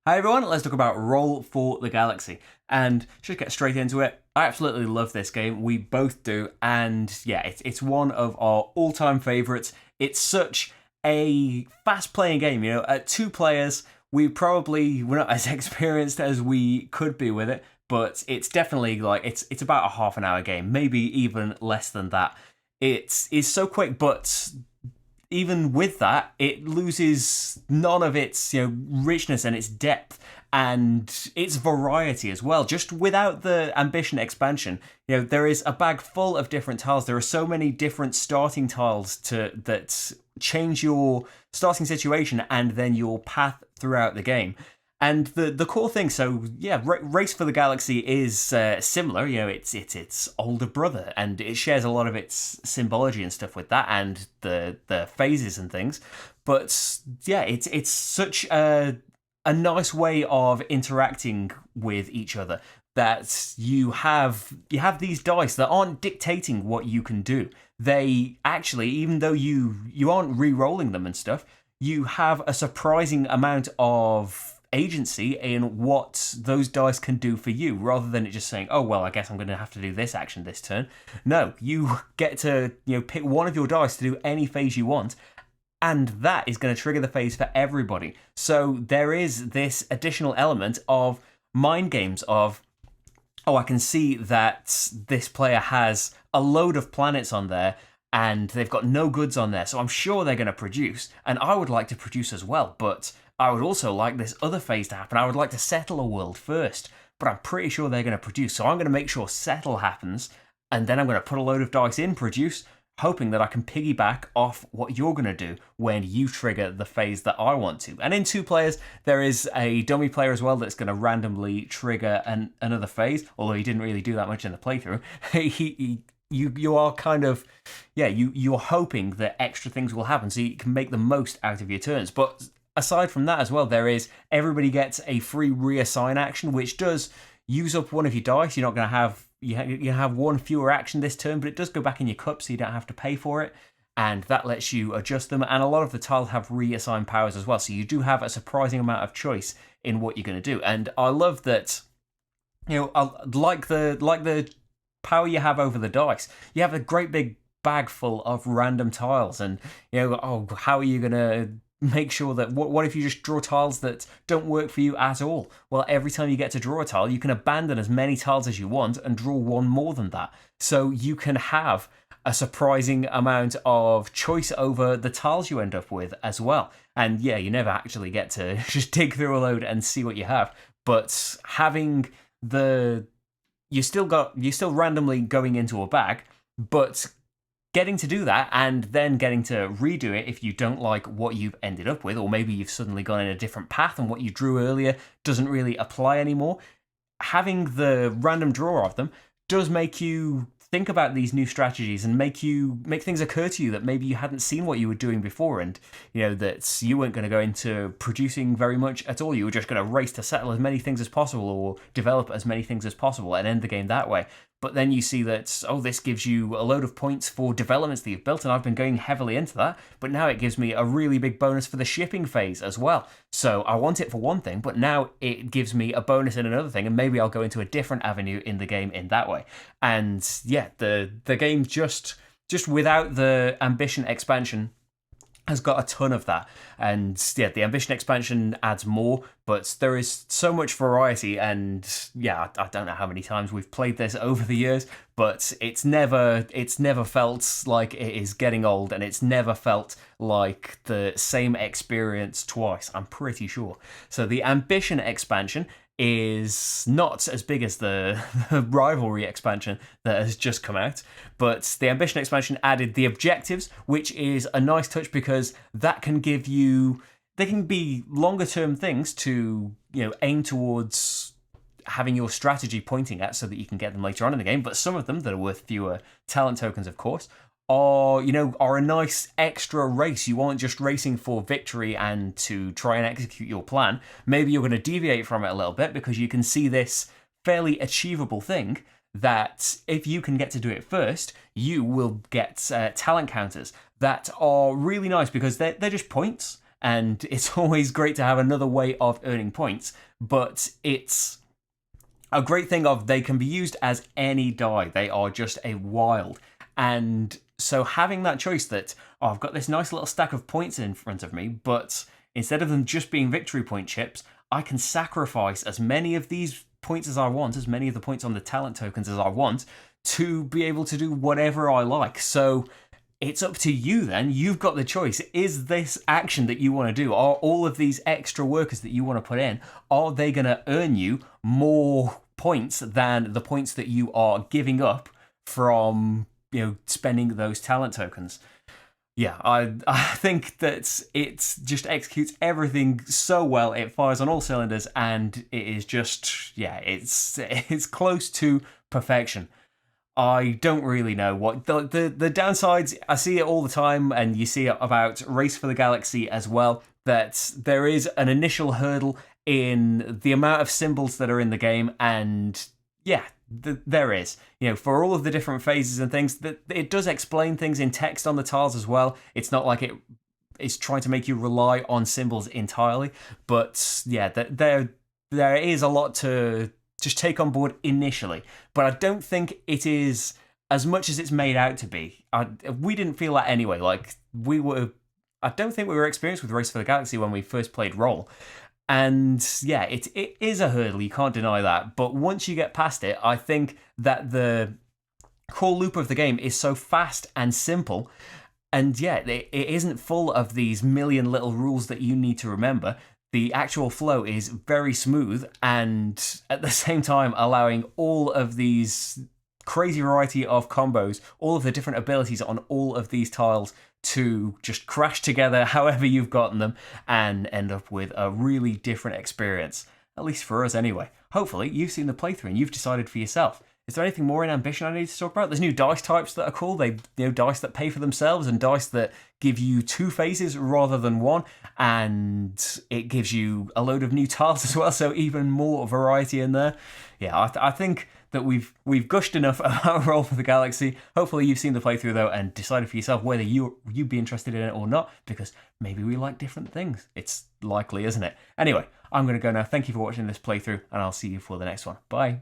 Hi everyone, let's talk about Roll for the Galaxy. And just get straight into it. I absolutely love this game. We both do. And yeah, it's one of our all-time favourites. It's such a fast-playing game. At two players, we're not as experienced as we could be with it, but it's definitely it's about a half an hour game, maybe even less than that. It is so quick, but even with that, it loses none of its richness and its depth and its variety as well. Just without the ambition expansion, there is a bag full of different tiles. There are so many different starting tiles that change your starting situation and then your path throughout the game. And the core thing, so yeah, Race for the Galaxy is similar. It's its older brother, and it shares a lot of its symbology and stuff with that, and the phases and things. But yeah, it's such a nice way of interacting with each other that you have these dice that aren't dictating what you can do. They actually, even though you aren't re-rolling them and stuff, you have a surprising amount of agency in what those dice can do for you, rather than it just saying, oh well, I guess I'm going to have to do this action this turn. No, you get to pick one of your dice to do any phase you want, and that is going to trigger the phase for everybody. So there is this additional element of mind games of, oh, I can see that this player has a load of planets on there and they've got no goods on there, so I'm sure they're going to produce, and I would like to produce as well, but I would also like this other phase to happen. I would like to settle a world first, but I'm pretty sure they're going to produce. So I'm going to make sure settle happens, and then I'm going to put a load of dice in produce, hoping that I can piggyback off what you're going to do when you trigger the phase that I want to. And in two players, there is a dummy player as well that's going to randomly trigger another phase, although he didn't really do that much in the playthrough. You are kind of, you're hoping that extra things will happen so you can make the most out of your turns. But aside from that as well, there is everybody gets a free reassign action, which does use up one of your dice. You're not going to have you have one fewer action this turn, but it does go back in your cup, so you don't have to pay for it, and that lets you adjust them. And a lot of the tiles have reassign powers as well, so you do have a surprising amount of choice in what you're going to do. And I love that. Like the power you have over the dice, you have a great big bag full of random tiles, and how are you going to make sure that what if you just draw tiles that don't work for you at all? Well, every time you get to draw a tile, you can abandon as many tiles as you want and draw one more than that. So you can have a surprising amount of choice over the tiles you end up with as well. And yeah, you never actually get to just dig through a load and see what you have. But having you're still randomly going into a bag, but getting to do that and then getting to redo it if you don't like what you've ended up with, or maybe you've suddenly gone in a different path and what you drew earlier doesn't really apply anymore. Having the random draw of them does make you think about these new strategies and make things occur to you that maybe you hadn't seen what you were doing before, and that you weren't going to go into producing very much at all. You were just going to race to settle as many things as possible or develop as many things as possible and end the game that way. But then you see that, this gives you a load of points for developments that you've built, and I've been going heavily into that, but now it gives me a really big bonus for the shipping phase as well. So I want it for one thing, but now it gives me a bonus in another thing, and maybe I'll go into a different avenue in the game in that way. And yeah, the game just without the ambition expansion has got a ton of that. And yeah, the ambition expansion adds more, but there is so much variety. And yeah, I don't know how many times we've played this over the years, but it's never felt like it is getting old, and it's never felt like the same experience twice, I'm pretty sure. So the ambition expansion is not as big as the rivalry expansion that has just come out, but the ambition expansion added the objectives, which is a nice touch because that can give you, they can be longer term things to aim towards having your strategy pointing at so that you can get them later on in the game. But some of them that are worth fewer talent tokens, of course, are a nice extra race. You aren't just racing for victory and to try and execute your plan. Maybe you're going to deviate from it a little bit because you can see this fairly achievable thing that if you can get to do it first, you will get talent counters that are really nice because they're just points. and it's always great to have another way of earning points, but it's a great thing of they can be used as any die. They are just a wild. And so having that choice that, oh, I've got this nice little stack of points in front of me, but instead of them just being victory point chips, I can sacrifice as many of these points as I want, as many of the points on the talent tokens as I want, to be able to do whatever I like. So it's up to you then. You've got the choice. Is this action that you want to do, are all of these extra workers that you want to put in, are they going to earn you more points than the points that you are giving up from, spending those talent tokens? Yeah, I think that it just executes everything so well. It fires on all cylinders, and it is just, it's close to perfection. I don't really know what the downsides. I see it all the time, and you see it about Race for the Galaxy as well, that there is an initial hurdle in the amount of symbols that are in the game, and there is, for all of the different phases and things, that it does explain things in text on the tiles as well. It's not like it is trying to make you rely on symbols entirely, but there is a lot to just take on board initially, but I don't think it is as much as it's made out to be. We didn't feel that anyway. I don't think we were experienced with Race for the Galaxy when we first played Roll. And it is a hurdle, you can't deny that. But once you get past it, I think that the core loop of the game is so fast and simple. And it isn't full of these million little rules that you need to remember. The actual flow is very smooth, and at the same time allowing all of these crazy variety of combos, all of the different abilities on all of these tiles to just crash together however you've gotten them and end up with a really different experience. At least for us anyway. Hopefully you've seen the playthrough and you've decided for yourself. Is there anything more in Ambition I need to talk about? There's new dice types that are cool. They, dice that pay for themselves and dice that give you 2 phases rather than 1. And it gives you a load of new tiles as well, so even more variety in there. Yeah, I think that we've gushed enough about Roll for the Galaxy. Hopefully you've seen the playthrough though and decided for yourself whether you'd be interested in it or not, because maybe we like different things. It's likely, isn't it? Anyway, I'm going to go now. Thank you for watching this playthrough, and I'll see you for the next one. Bye.